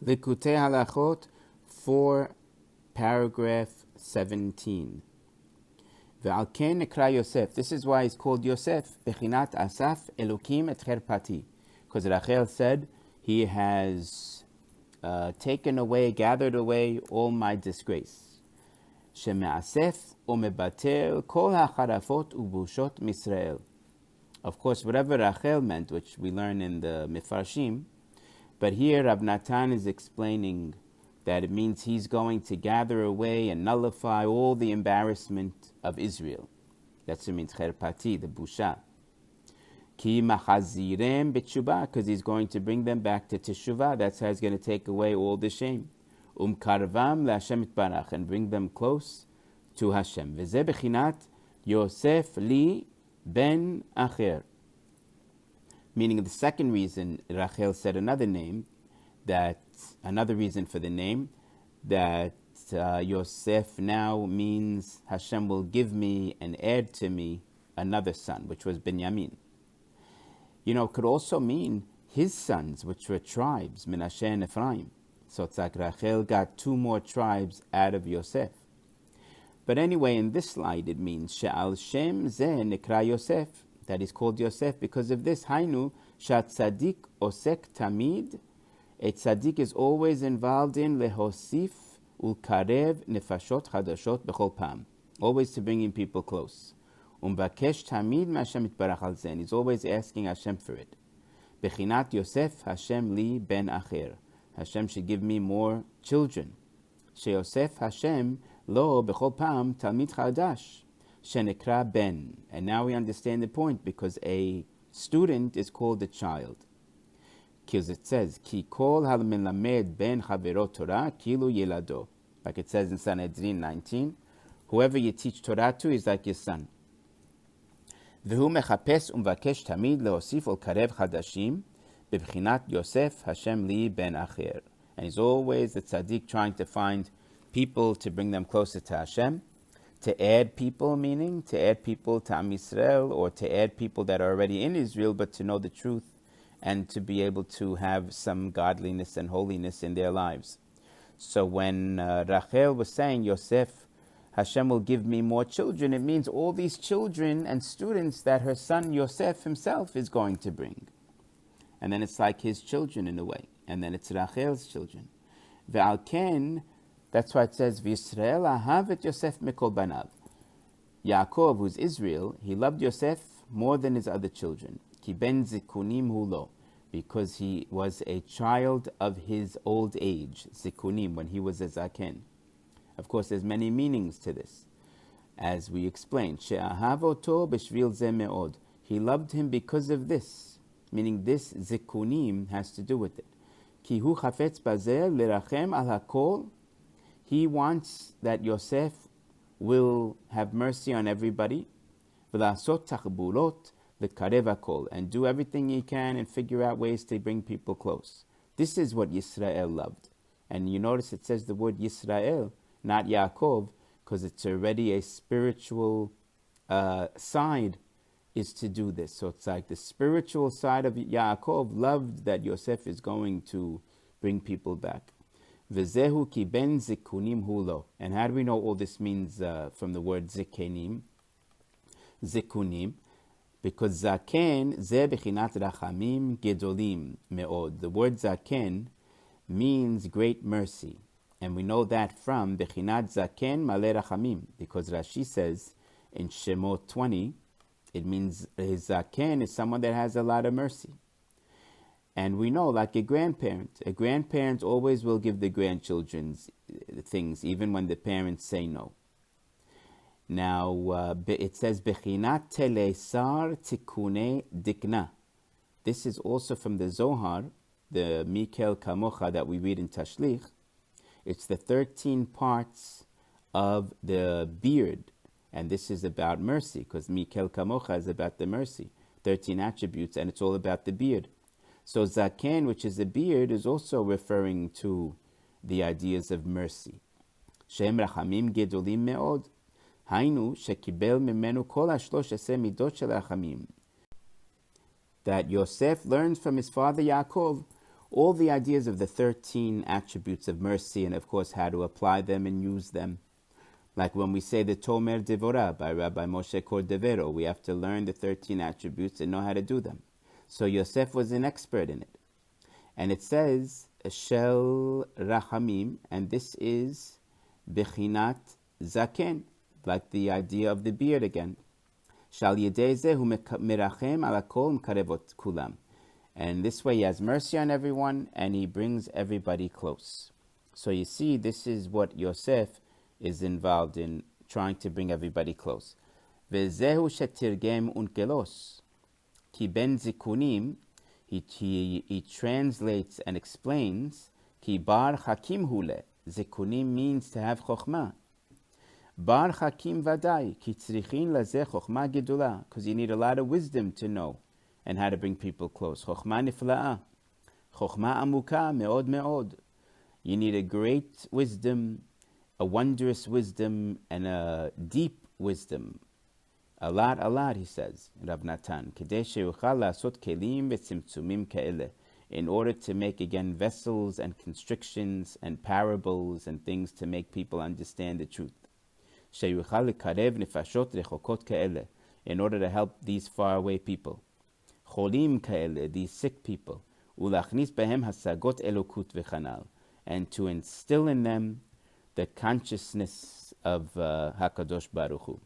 Likutei Halachot 4, paragraph 17. Ve'al ken nekra Yosef. This is why he's called Yosef. Bechinat Asaf Elokim et cherpati. Because Rachel said, he has taken away, gathered away all my disgrace. Sheme'asef u'mebater kol ha'charafot u'bushot Misrael. Of course, whatever Rachel meant, which we learn in the Mefarshim, but here Rav Natan is explaining that it means he's going to gather away and nullify all the embarrassment of Israel. That's what it means, cherpati, the busha. Ki machazirem b'tshuvah, because he's going to bring them back to teshuvah. That's how he's going to take away all the shame. Karvam leHashem itbarach, and bring them close to Hashem. V'zeh bechinat Yosef li ben acher. Meaning the second reason, Rachel said another reason for the name, that Yosef now means Hashem will give me and add to me another son, which was Binyamin. It could also mean his sons, which were tribes, Menashe and Ephraim. So it's like Rachel got two more tribes out of Yosef. But anyway, in this light, it means She'al Shem Zeh Nikra Yosef, that is called Yosef because of this. Hainu, Shat Tzadik Osek Tamid. A Tzadik is always involved in Lehosif Ulkarev Nefashot Chadashot Bechol Pam. Always to bringing people close. Umbakesh Tamid Mashem Itbarach Al Zen. He's always asking Hashem for it. Bechinat Yosef Hashem Li Ben Acher. Hashem should give me more children. She Yosef Hashem Lo Bechol Pam Talmid Chadash. Shenekra Ben. And now we understand the point, because a student is called a child. Because it says, Ki kol hal melamed ben chavero Torah kilu yelado. Like it says in Sanhedrin 19, whoever you teach Torah to is like your son. V'hu mechapes umvakesh tamid leosif ol karev chadashim bebchinat Yosef Hashem li ben acher. And he's always the tzaddik trying to find people to bring them closer to Hashem. To add people, meaning to add people to Am Yisrael, or to add people that are already in Israel, but to know the truth and to be able to have some godliness and holiness in their lives. So when Rachel was saying, Yosef, Hashem will give me more children, it means all these children and students that her son Yosef himself is going to bring. And then it's like his children in a way. And then it's Rachel's children. Ve'al ken, that's why it says, V'Yisrael ahav et Yosef mikol banav. Yaakov, who's Israel, he loved Yosef more than his other children. Ki ben zikunim hulo, because he was a child of his old age, zikunim, when he was a zaken. Of course, there's many meanings to this. As we explained, she'ahav oto b'shvil ze me'od. He loved him because of this, meaning this zikunim has to do with it. Ki hu chafetz bazeh lerachem al hakol. He wants that Yosef will have mercy on everybody, and do everything he can and figure out ways to bring people close. This is what Yisrael loved. And you notice it says the word Yisrael, not Yaakov, because it's already a spiritual side is to do this. So it's like the spiritual side of Yaakov loved that Yosef is going to bring people back. V'zehu ki ben zikunim hulo. And how do we know all this means from the word zikenim? Zikunim. Because zaken, ze bechinat rachamim gedolim me'od. The word zaken means great mercy. And we know that from bechinat zaken male rachamim. Because Rashi says in Shemot 20, it means his zaken is someone that has a lot of mercy. And we know, like a grandparent always will give the grandchildren things, even when the parents say no. Now, it says, Bechinat telesar tikune dikna. This is also from the Zohar, the Mikel Kamocha that we read in Tashlich. It's the 13 parts of the beard. And this is about mercy, because Mikel Kamocha is about the mercy. 13 attributes, and it's all about the beard. So zaken, which is a beard, is also referring to the ideas of mercy. Shem rachamim gedolim me'od. Hainu shekibel mimenu kol hashlosh eseh midot shel rachamim. That Yosef learned from his father Yaakov All the ideas of the 13 attributes of mercy, and of course how to apply them and use them. Like when we say the Tomer Devorah by Rabbi Moshe Cordovero, we have to learn the 13 attributes and know how to do them. So Yosef was an expert in it. And it says, Shel Rachamim, and this is Bechinat Zaken, like the idea of the beard again. Shal Yedei Zehu Merachem Ala Kol Mkarevot Kulam. And this way he has mercy on everyone and he brings everybody close. So you see, this is what Yosef is involved in, trying to bring everybody close. Vezehu shetirgem unkelos. Ki ben zikunim, he translates and explains, Ki bar hakim hule. Zikunim means to have chokhmah. Bar hakim vadai, ki tzrichin lazeh chokhmah gedula, because you need a lot of wisdom to know and how to bring people close. Chokhmah nifla'ah. Chokhmah amuka me'od me'od. You need a great wisdom, a wondrous wisdom, and a deep wisdom. A lot, he says, Rav Natan. Kedei sheyuchal la'asot kelim v'tzimtzumim ke'ele. In order to make, again, vessels and constrictions and parables and things to make people understand the truth. Sheyuchal lekarev nefashot rechokot ke'ele. In order to help these faraway people. Cholim ke'ele, these sick people. Ulachnis behem hasagot elokut v'chanal. And to instill in them the consciousness of HaKadosh Baruch Hu.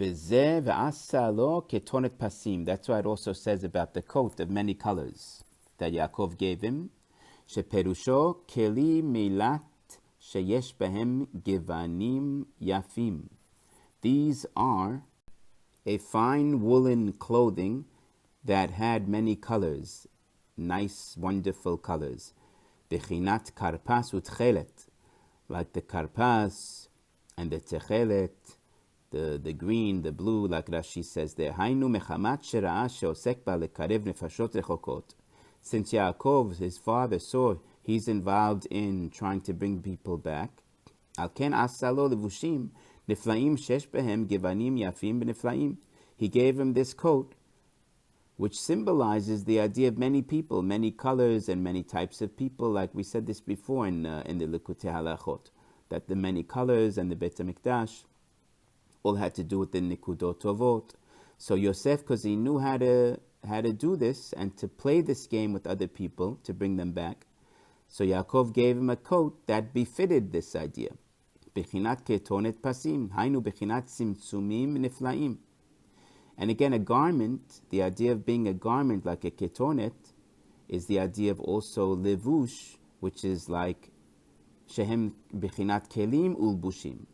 V'zeh v'asa lo ketonet pasim. That's why it also says about the coat of many colors that Yaakov gave him. Sheperusho keli milat sheyesh behem givanim yafim. These are a fine woolen clothing that had many colors, nice, wonderful colors. Bechinat karpas utchelet, like the karpas and the techelet, the green, the blue, like Rashi says there. Hainu mechamat shera'a sheosek ba lekarev nefashot rechokot. Since Yaakov, his father, saw he's involved in trying to bring people back, al ken asalo levushim niflaim shesh behem givanim yafim b'niflaim. He gave him this coat, which symbolizes the idea of many people, many colors and many types of people, like we said this before in the Likutei Halachot, that the many colors and the Beit HaMikdash all had to do with the Nikudot Tovot. So Yosef, because he knew how to do this and to play this game with other people to bring them back, so Yaakov gave him a coat that befitted this idea. Bechinat ketonet pasim, hainu bechinat simtsumim niflaim. And again, a garment, the idea of being a garment like a ketonet, is the idea of also levush, which is like shehem bechinat kelim ulbushim.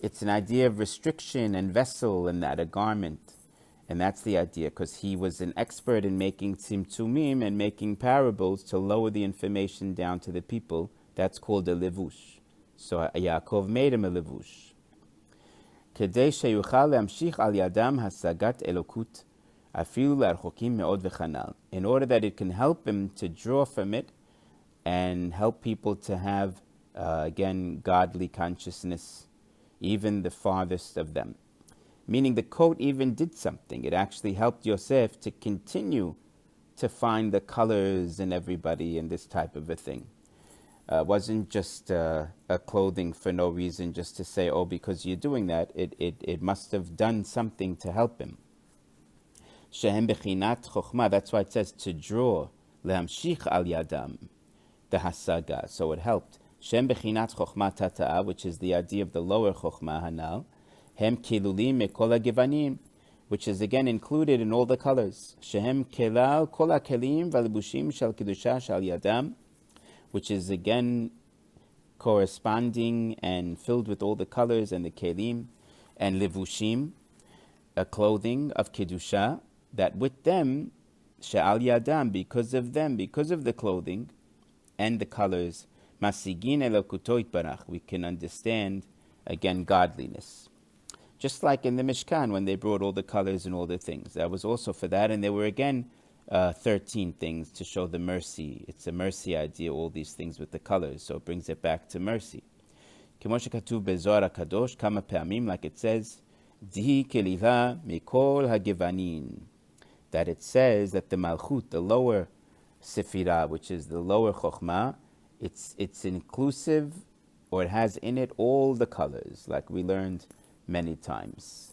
It's an idea of restriction and vessel and that, a garment. And that's the idea, because he was an expert in making tzimtzumim and making parables to lower the information down to the people. That's called a levush. So Yaakov made him a levush. כדי שיוכל להמשיך על ידם השגת אלוקות, אפילו להרחוקים מאוד וחנל. In order that it can help him to draw from it and help people to have, again, godly consciousness, even the farthest of them. Meaning the coat even did something. It actually helped Yosef to continue to find the colors in everybody and this type of a thing. Wasn't just a clothing for no reason, just to say, oh, because you're doing that, it must have done something to help him. Shehem bechinat chokhmah, that's why it says to draw, lehamshich al yadam, the hasaga, so it helped. Shehem bechinat chokhmah tata'ah, which is the idea of the lower chokhmah hanal, hem kilulim mekol givanim, which is again included in all the colors. Shehem kelal kol kelim v'lebushim shal kedusha shal yadam, which is again corresponding and filled with all the colors and the kelim, and levushim, a clothing of kedusha, that with them, she'al yadam, because of them, because of the clothing and the colors, masigin elokuto itbarach, we can understand, again, godliness. Just like in the Mishkan, when they brought all the colors and all the things. That was also for that, and there were again 13 things to show the mercy. It's a mercy idea, all these things with the colors, so it brings it back to mercy. כמו שכתוב בזוהר הקדוש כמה פעמים, like it says, דהי כלילה מכל הגוונים, that it says that the malchut, the lower Sefirah, which is the lower Chokhmah, it's inclusive, or it has in it all the colors, like we learned many times.